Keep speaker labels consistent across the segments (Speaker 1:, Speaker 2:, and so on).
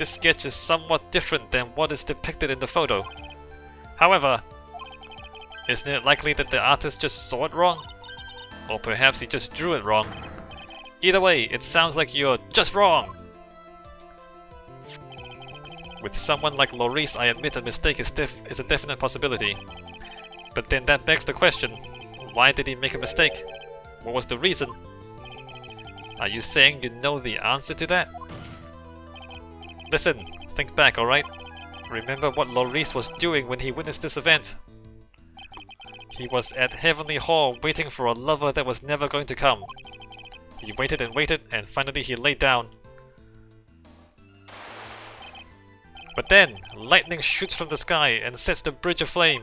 Speaker 1: This sketch is somewhat different than what is depicted in the photo. However, isn't it likely that the artist just saw it wrong? Or perhaps he just drew it wrong? Either way, it sounds like you're just wrong! With someone like Maurice, I admit a mistake is a definite possibility. But then that begs the question, why did he make a mistake? What was the reason? Are you saying you know the answer to that? Listen, think back, alright? Remember what Maurice was doing when he witnessed this event. He was at Heavenly Hall waiting for a lover that was never going to come. He waited and waited, and finally he laid down. But then, lightning shoots from the sky and sets the bridge aflame.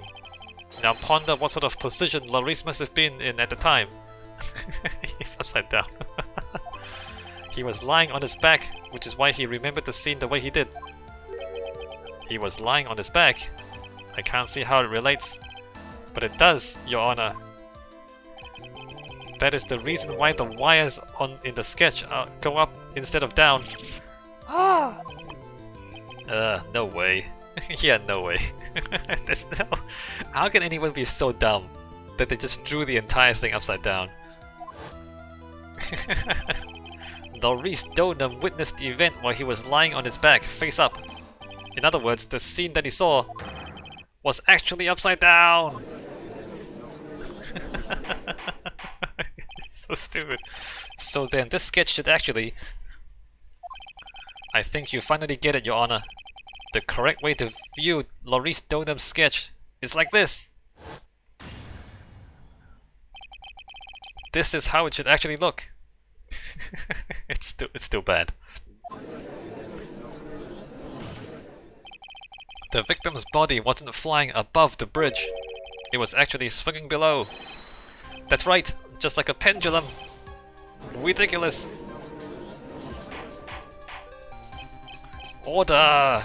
Speaker 1: Now ponder what sort of position Maurice must have been in at the time. He's upside down. He was lying on his back, which is why he remembered the scene the way he did. He was lying on his back. I can't see how it relates, but it does, Your Honor. That is the reason why the wires in the sketch go up instead of down. Ah! No way. Yeah, no way. There's no... How can anyone be so dumb that they just drew the entire thing upside down? Maurice Donham witnessed the event while he was lying on his back, face up. In other words, the scene that he saw was actually upside down! So stupid. So then, this sketch should actually... I think you finally get it, Your Honor. The correct way to view Maurice Donham's sketch is like this. This is how it should actually look. It's still bad. The victim's body wasn't flying above the bridge. It was actually swinging below. That's right, just like a pendulum. Ridiculous. Order!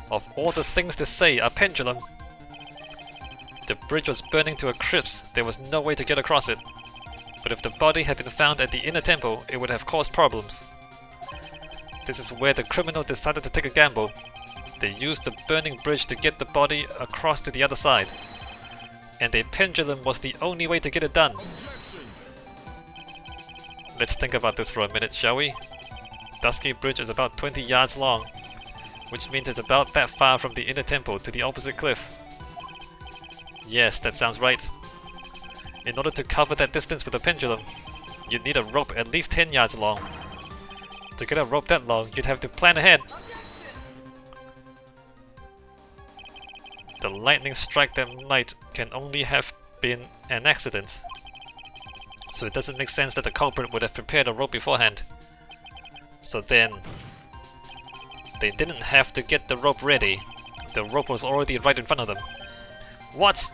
Speaker 1: Of all the things to say, a pendulum. The bridge was burning to a crisp. There was no way to get across it. But if the body had been found at the inner temple, it would have caused problems. This is where the criminal decided to take a gamble. They used the burning bridge to get the body across to the other side. And a pendulum was the only way to get it done. Let's think about this for a minute, shall we? Dusky Bridge is about 20 yards long, which means it's about that far from the inner temple to the opposite cliff. Yes, that sounds right. In order to cover that distance with a pendulum, you'd need a rope at least 10 yards long. To get a rope that long, you'd have to plan ahead. The lightning strike that night can only have been an accident. So it doesn't make sense that the culprit would have prepared a rope beforehand. So then, they didn't have to get the rope ready. The rope was already right in front of them. What?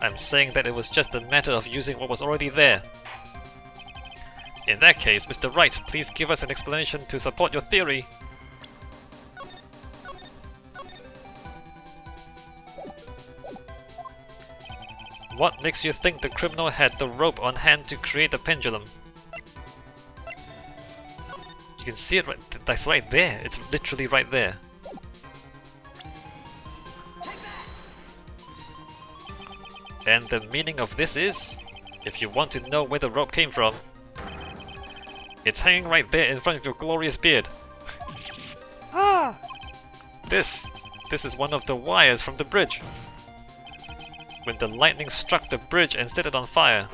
Speaker 1: I'm saying that it was just a matter of using what was already there. In that case, Mr. Wright, please give us an explanation to support your theory. What makes you think the criminal had the rope on hand to create the pendulum? You can see it that's right there. It's literally right there. And the meaning of this is, if you want to know where the rope came from, it's hanging right there in front of your glorious beard. Ah! This is one of the wires from the bridge. When the lightning struck the bridge and set it on fire,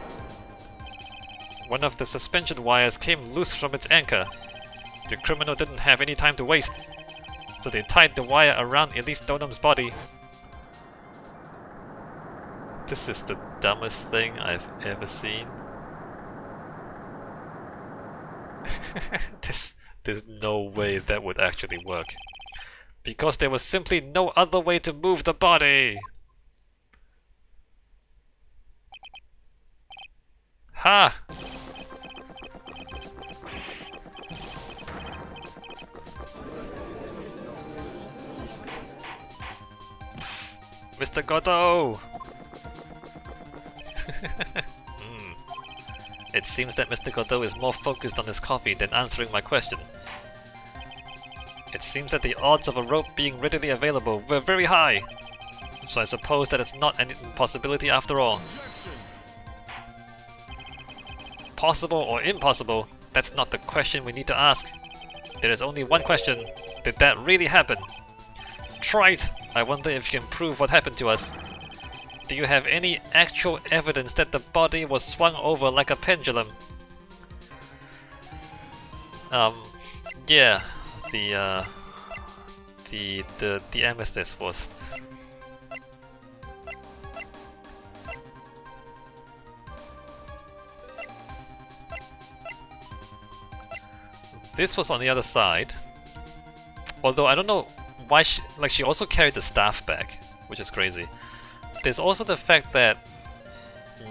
Speaker 1: one of the suspension wires came loose from its anchor. The criminal didn't have any time to waste, so they tied the wire around Elise Donham's body. This is the dumbest thing I've ever seen. There's no way that would actually work. Because there was simply no other way to move the body! Ha! Mr. Godot! It seems that Mr. Godot is more focused on his coffee than answering my question. It seems that the odds of a rope being readily available were very high, so I suppose that it's not an impossibility after all. Possible or impossible, that's not the question we need to ask. There is only one question: did that really happen? Wright, I wonder if you can prove what happened to us. Do you have any actual evidence that the body was swung over like a pendulum? Yeah, the amethyst was... This was on the other side. Although I don't know why she also carried the staff back, which is crazy. There's also the fact that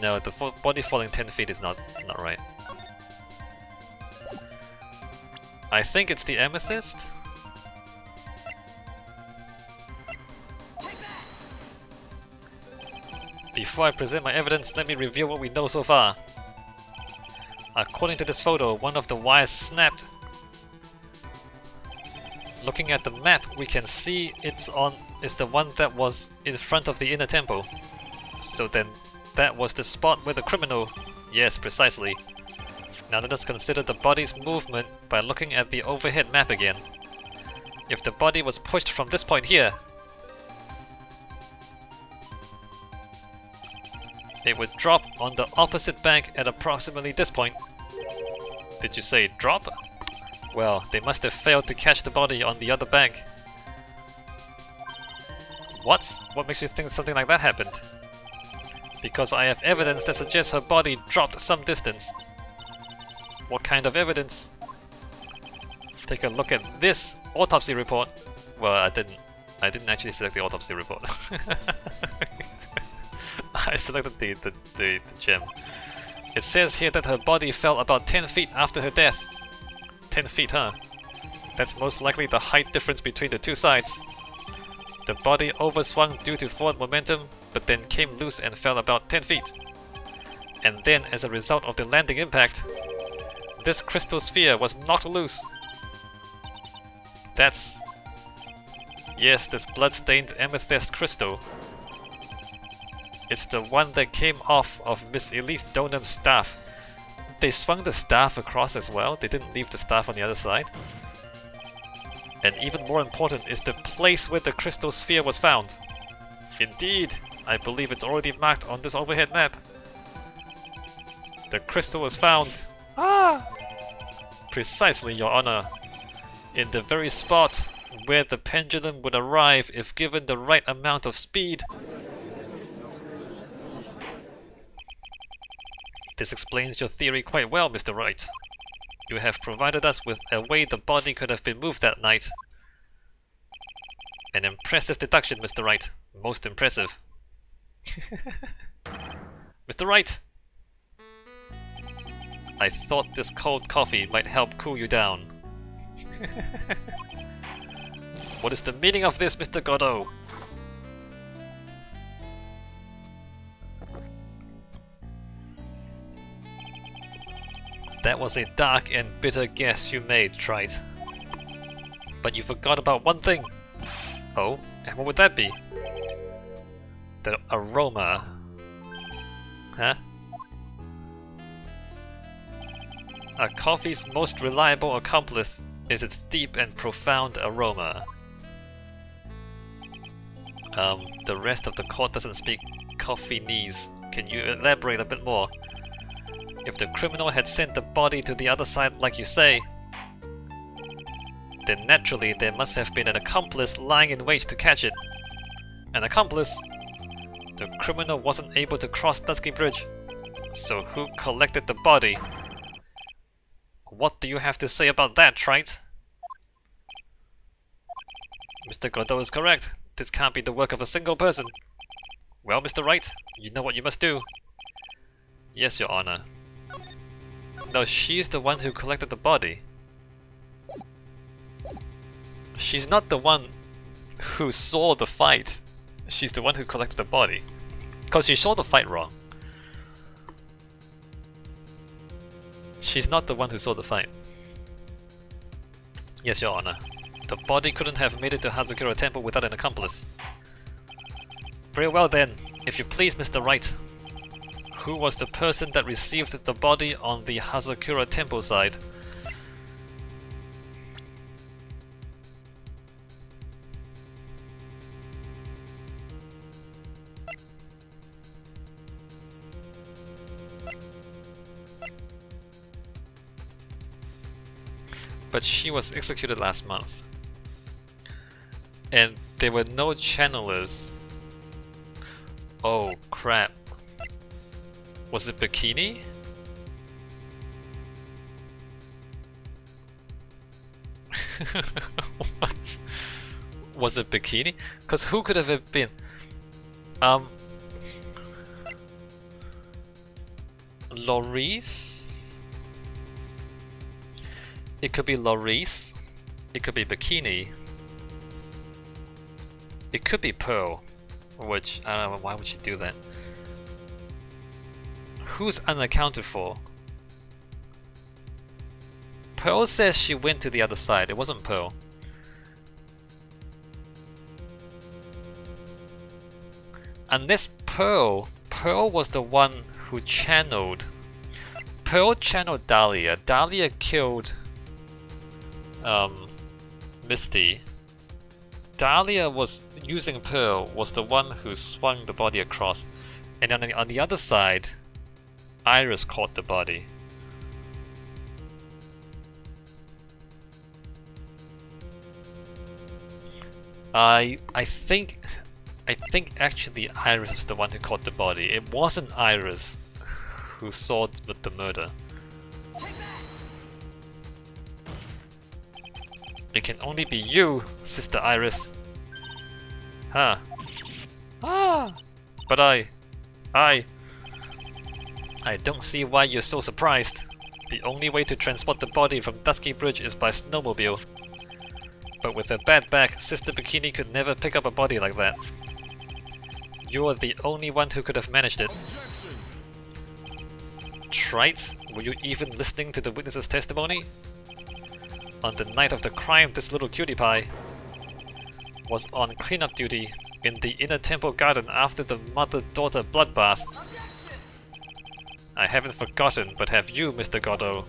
Speaker 1: no, the body falling 10 feet is not right. I think it's the amethyst. Before I present my evidence, let me review what we know so far. According to this photo, one of the wires snapped. Looking at the map, we can see it's the one that was in front of the inner temple. So then, that was the spot where the criminal... Yes, precisely. Now let us consider the body's movement by looking at the overhead map again. If the body was pushed from this point here, it would drop on the opposite bank at approximately this point. Did you say drop? Well, they must have failed to catch the body on the other bank. What? What makes you think something like that happened? Because I have evidence that suggests her body dropped some distance. What kind of evidence? Take a look at this autopsy report. Well, I didn't actually select the autopsy report. I selected the gem. It says here that her body fell about 10 feet after her death. 10 feet, huh? That's most likely the height difference between the two sides. The body overswung due to forward momentum, but then came loose and fell about 10 feet. And then, as a result of the landing impact, this crystal sphere was knocked loose. That's... Yes, this blood-stained amethyst crystal. It's the one that came off of Miss Elise Donham's staff. They swung the staff across as well? They didn't leave the staff on the other side? And even more important is the place where the crystal sphere was found. Indeed, I believe it's already marked on this overhead map. The crystal was found... Precisely, Your Honor. In the very spot where the pendulum would arrive if given the right amount of speed. This explains your theory quite well, Mr. Wright. You have provided us with a way the body could have been moved that night. An impressive deduction, Mr. Wright. Most impressive. Mr. Wright! I thought this cold coffee might help cool you down. What is the meaning of this, Mr. Godot? That was a dark and bitter guess you made, Wright. But you forgot about one thing. Oh, and what would that be? The aroma. Huh? A coffee's most reliable accomplice is its deep and profound aroma. The rest of the court doesn't speak Coffeenese. Can you elaborate a bit more? If the criminal had sent the body to the other side like you say, then naturally there must have been an accomplice lying in wait to catch it. An accomplice? The criminal wasn't able to cross Dusky Bridge. So who collected the body? What do you have to say about that, Wright? Mr. Godot is correct. This can't be the work of a single person. Well, Mr. Wright, you know what you must do. Yes, Your Honor. No, she's the one who collected the body. She's not the one who saw the fight. She's the one who collected the body. Because she saw the fight wrong. She's not the one who saw the fight. Yes, Your Honor. The body couldn't have made it to Hazakura Temple without an accomplice. Very well then, if you please, Mr. Wright. Who was the person that received the body on the Hazakura Temple side? But she was executed last month. And there were no channelers. Oh crap. Was it Bikini? What? Was it Bikini? Cause who could have it been? Laurice? It could be Laurice. It could be Bikini. It could be Pearl. Which, I don't know, why would she do that? Who's unaccounted for? Pearl says she went to the other side. It wasn't Pearl. Unless Pearl was the one who channeled. Pearl channeled Dahlia. Dahlia killed Misty. Dahlia was using Pearl, was the one who swung the body across, and on the other side, Iris caught the body. I think actually Iris is the one who caught the body. It wasn't Iris who saw the murder. It can only be you, Sister Iris. Huh. Ah! But I don't see why you're so surprised. The only way to transport the body from Dusky Bridge is by snowmobile. But with her bad back, Sister Bikini could never pick up a body like that. You're the only one who could have managed it. Wright, were you even listening to the witness's testimony? On the night of the crime, this little cutie pie was on cleanup duty in the inner temple garden after the mother-daughter bloodbath. I haven't forgotten, but have you, Mr. Godot?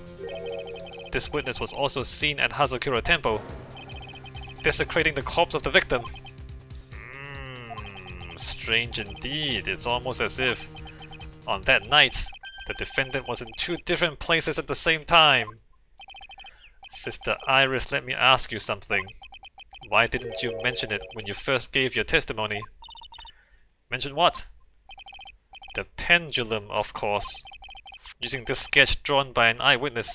Speaker 1: This witness was also seen at Hazakura Temple, desecrating the corpse of the victim. Strange indeed. It's almost as if, on that night, the defendant was in two different places at the same time. Sister Iris, let me ask you something. Why didn't you mention it when you first gave your testimony? Mention what? The pendulum, of course. Using this sketch drawn by an eyewitness,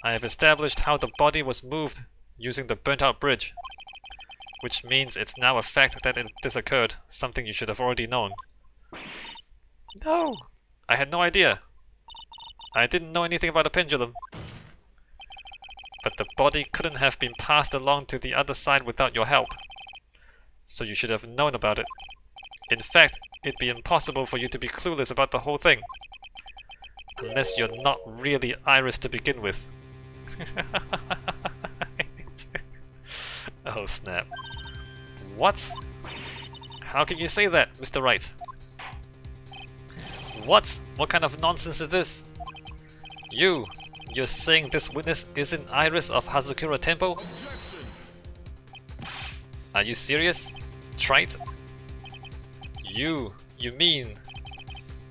Speaker 1: I have established how the body was moved using the burnt-out bridge. Which means it's now a fact that this occurred, something you should have already known. No! I had no idea. I didn't know anything about a pendulum. But the body couldn't have been passed along to the other side without your help. So you should have known about it. In fact, it'd be impossible for you to be clueless about the whole thing. Unless you're not really Iris to begin with. Oh snap. What? How can you say that, Mr. Wright? What? What kind of nonsense is this? You're saying this witness isn't Iris of Hazakura Temple? Are you serious? Trite? You mean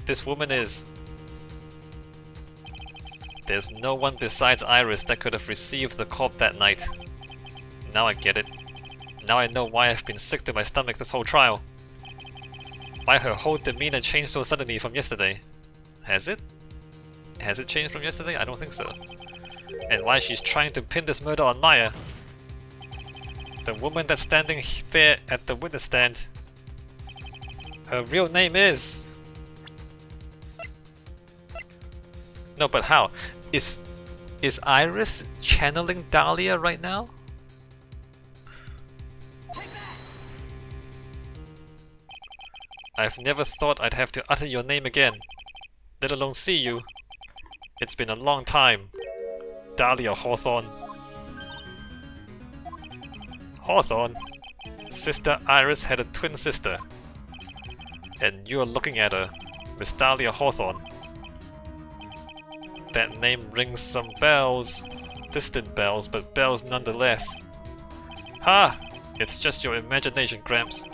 Speaker 1: this woman is... There's no one besides Iris that could have received the corpse that night. Now I get it. Now I know why I've been sick to my stomach this whole trial. Why her whole demeanor changed so suddenly from yesterday. Has it? Has it changed from yesterday? I don't think so. And why she's trying to pin this murder on Maya. The woman that's standing there at the witness stand. Her real name is... No, but how? Is Iris channeling Dahlia right now? I've never thought I'd have to utter your name again, let alone see you. It's been a long time, Dahlia Hawthorne. Hawthorne? Sister Iris had a twin sister. And you're looking at her, Miss Dahlia Hawthorne. That name rings some bells. Distant bells, but bells nonetheless. Ha! It's just your imagination, Gramps.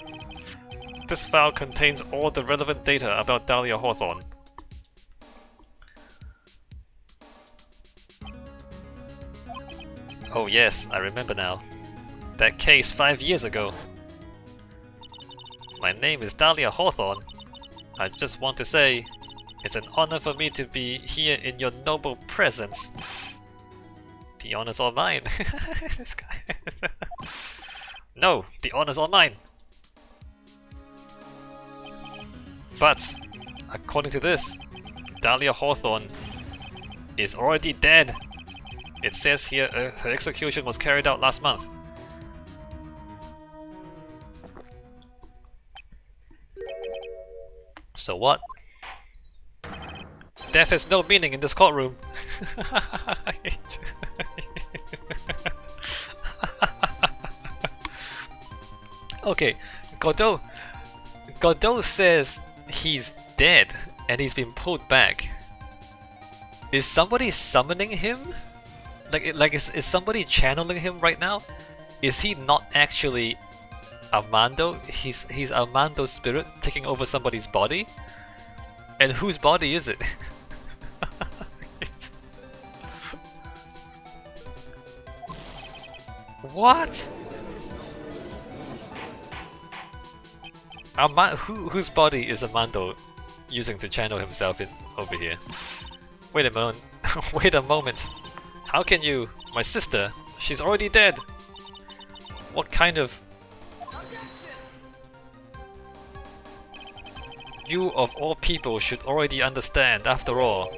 Speaker 1: This file contains all the relevant data about Dahlia Hawthorne. Oh yes, I remember now. That case 5 years ago. My name is Dahlia Hawthorne. I just want to say, it's an honor for me to be here in your noble presence. The honor's all mine. This guy. No, the honor's all mine. But, according to this, Dahlia Hawthorne is already dead. It says here her execution was carried out last month. So what? Death has no meaning in this courtroom. Okay, Godot says he's dead and he's been pulled back. Is somebody summoning him? Is somebody channeling him right now? Is he not actually Armando? He's Armando's spirit taking over somebody's body? And whose body is it? What? Whose body is Armando using to channel himself in over here? Wait a moment. Wait a moment. How can you? My sister, she's already dead. What kind of... You of all people should already understand, after all.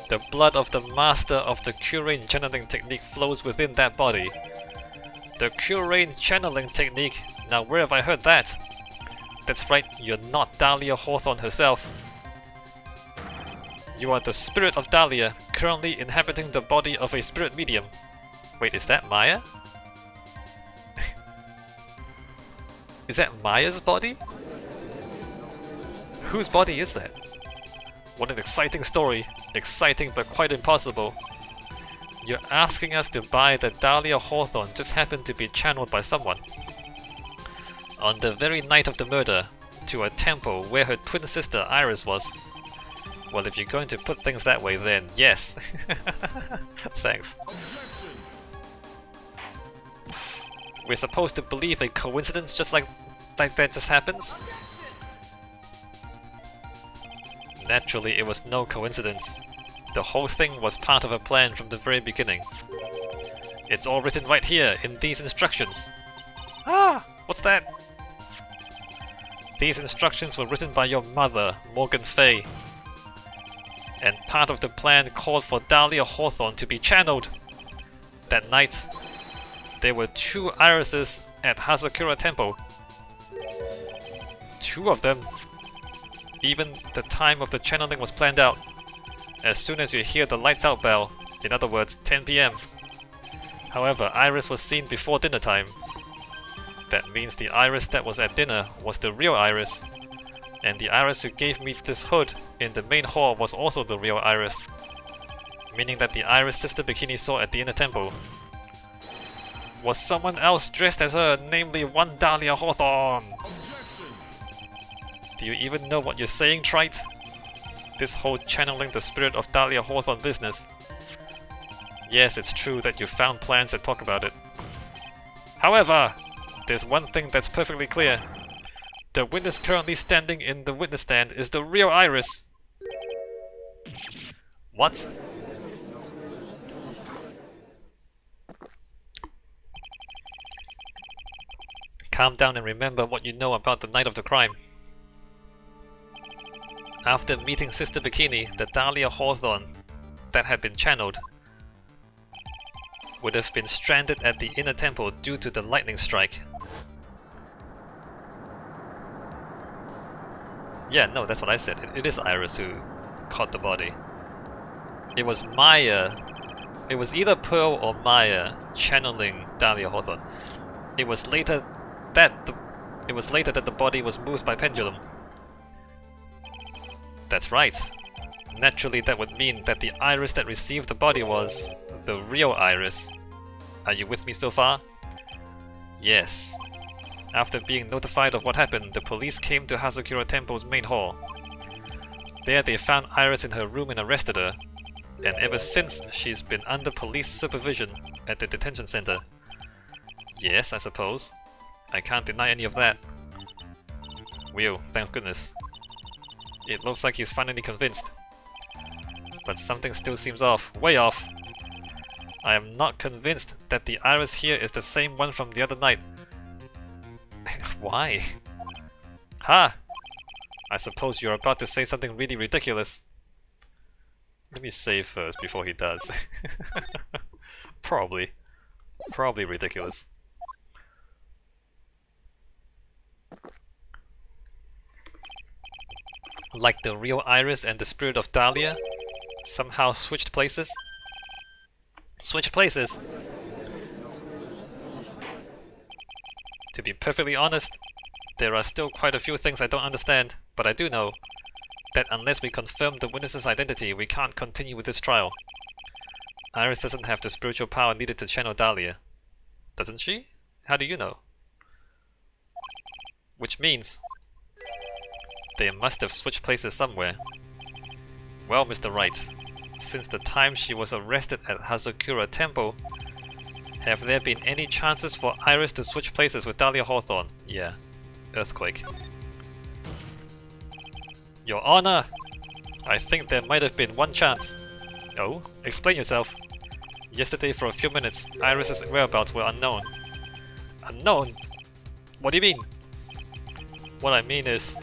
Speaker 1: The blood of the master of the Curain channeling technique flows within that body. The Curain channeling technique? Now where have I heard that? That's right, you're not Dahlia Hawthorne herself. You are the spirit of Dahlia, currently inhabiting the body of a spirit medium. Wait, is that Maya? Is that Maya's body? Whose body is that? What an exciting story. Exciting but quite impossible. You're asking us to buy that Dahlia Hawthorne just happened to be channeled by someone. On the very night of the murder, to a temple where her twin sister Iris was. Well, if you're going to put things that way, then yes. Thanks. We're supposed to believe a coincidence just like that just happens? Naturally, it was no coincidence. The whole thing was part of a plan from the very beginning. It's all written right here in these instructions. Ah! What's that? These instructions were written by your mother, Morgan Fay. And part of the plan called for Dahlia Hawthorne to be channeled. That night, there were 2 irises at Hazakura Temple. 2 of them. Even the time of the channeling was planned out. As soon as you hear the lights out bell, in other words, 10 PM. However, Iris was seen before dinner time. That means the Iris that was at dinner was the real Iris. And the Iris who gave me this hood in the main hall was also the real Iris. Meaning that the Iris Sister Bikini saw at the inner temple was someone else dressed as her, namely one Dahlia Hawthorne. Do you even know what you're saying, Trite? This whole channeling the spirit of Dahlia Hawthorne business. Yes, it's true that you found plans that talk about it. However, there's one thing that's perfectly clear. The witness currently standing in the witness stand is the real Iris. What? Calm down and remember what you know about the night of the crime. After meeting Sister Bikini, the Dahlia Hawthorne that had been channeled would have been stranded at the inner temple due to the lightning strike. Yeah, no, that's what I said. It is Iris who caught the body. It was Maya. It was either Pearl or Maya channeling Dahlia Hawthorne. It was later that the body was moved by pendulum. That's right. Naturally, that would mean that the iris that received the body was the real iris. Are you with me so far? Yes. After being notified of what happened, the police came to Hazakura Temple's main hall. There they found Iris in her room and arrested her. And ever since, she's been under police supervision at the detention center. Yes, I suppose. I can't deny any of that. Well, thank goodness. It looks like he's finally convinced. But something still seems off. Way off. I am not convinced that the iris here is the same one from the other night. Why? Ha! I suppose you're about to say something really ridiculous. Let me save first before he does. Probably. Probably ridiculous. Like the real Iris and the spirit of Dahlia somehow switched places? Switch places? To be perfectly honest, there are still quite a few things I don't understand, but I do know that unless we confirm the witness's identity, we can't continue with this trial. Iris doesn't have the spiritual power needed to channel Dahlia. Doesn't she? How do you know? Which means they must have switched places somewhere. Well, Mr. Wright, since the time she was arrested at Hazakura Temple, have there been any chances for Iris to switch places with Dahlia Hawthorne? Yeah. Earthquake. Your Honor! I think there might have been one chance. Oh? Explain yourself. Yesterday for a few minutes, Iris's whereabouts were unknown. Unknown? What do you mean? What I mean is,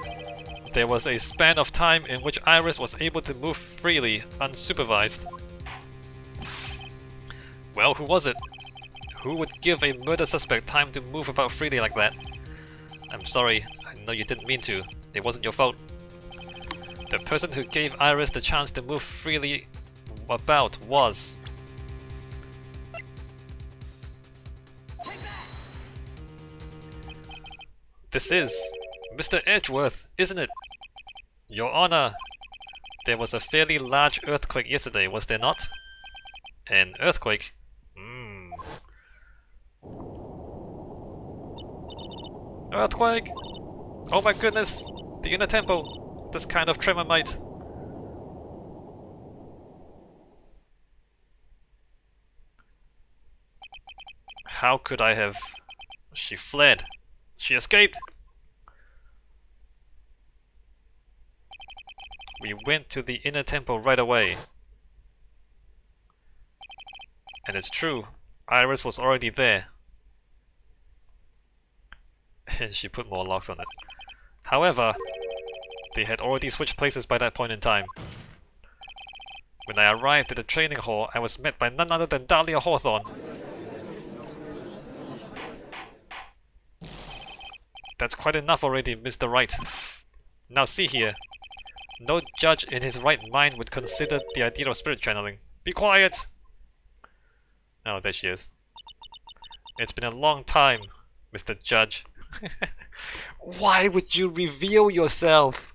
Speaker 1: there was a span of time in which Iris was able to move freely, unsupervised. Well, who was it? Who would give a murder suspect time to move about freely like that? I'm sorry, I know you didn't mean to. It wasn't your fault. The person who gave Iris the chance to move freely about was... This is Mr. Edgeworth, isn't it? Your Honor, there was a fairly large earthquake yesterday, was there not? An earthquake? Earthquake! Oh my goodness! The inner temple! This kind of tremor might... How could I have... She fled. She escaped! We went to the inner temple right away. And it's true, Iris was already there. And she put more locks on it. However, they had already switched places by that point in time. When I arrived at the training hall, I was met by none other than Dahlia Hawthorne. That's quite enough already, Mr. Wright. Now see here. No judge in his right mind would consider the idea of spirit channeling. Be quiet! Oh, there she is. It's been a long time, Mr. Judge. Why would you reveal yourself?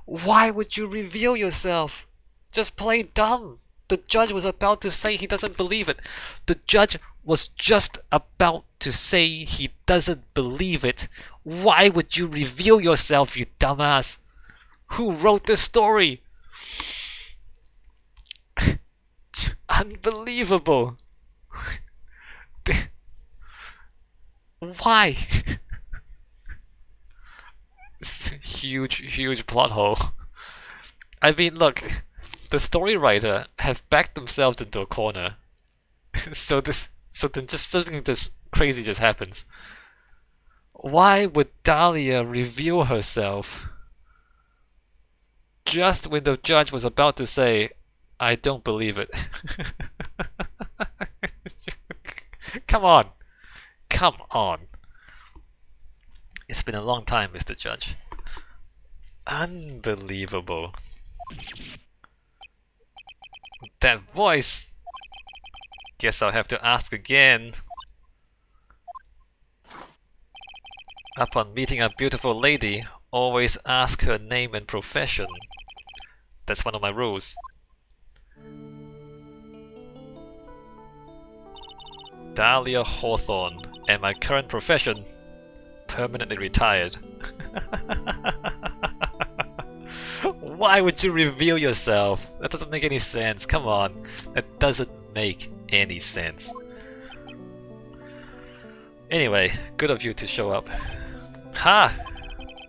Speaker 1: Why would you reveal yourself? Just play dumb. The judge was about to say he doesn't believe it. The judge was just about to say he doesn't believe it. Why would you reveal yourself, you dumbass? Who wrote this story? Unbelievable. Why? Huge plot hole. I mean, look, the story writer have backed themselves into a corner. so then just something just crazy just happens. Why would Dahlia reveal herself just when the judge was about to say, I don't believe it? Come on. Come on. It's been a long time, Mr. Judge. Unbelievable. That voice. Guess I'll have to ask again. Upon meeting a beautiful lady, always ask her name and profession. That's one of my rules. Dahlia Hawthorne, and my current profession, permanently retired. Why would you reveal yourself? That doesn't make any sense. Come on. That doesn't make any sense. Anyway, good of you to show up. Ha!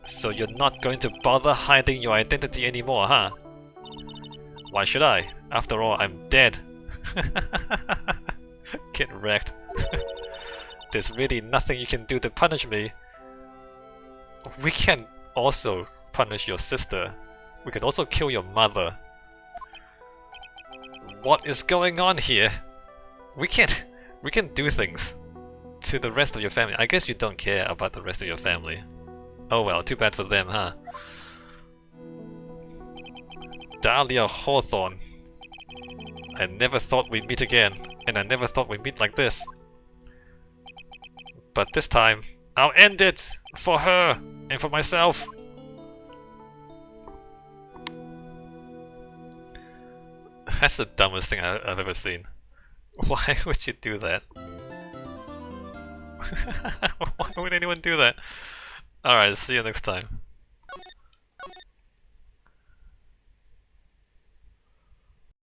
Speaker 1: So you're not going to bother hiding your identity anymore, huh? Why should I? After all, I'm dead. Get wrecked. There's really nothing you can do to punish me. We can also punish your sister. We can also kill your mother. What is going on here? We can do things to the rest of your family. I guess you don't care about the rest of your family. Oh well, too bad for them, huh? Dahlia Hawthorne. I never thought we'd meet again, and I never thought we'd meet like this. But this time, I'll end it! For her! And for myself! That's the dumbest thing I've ever seen. Why would you do that? Why would anyone do that? Alright, see you next time.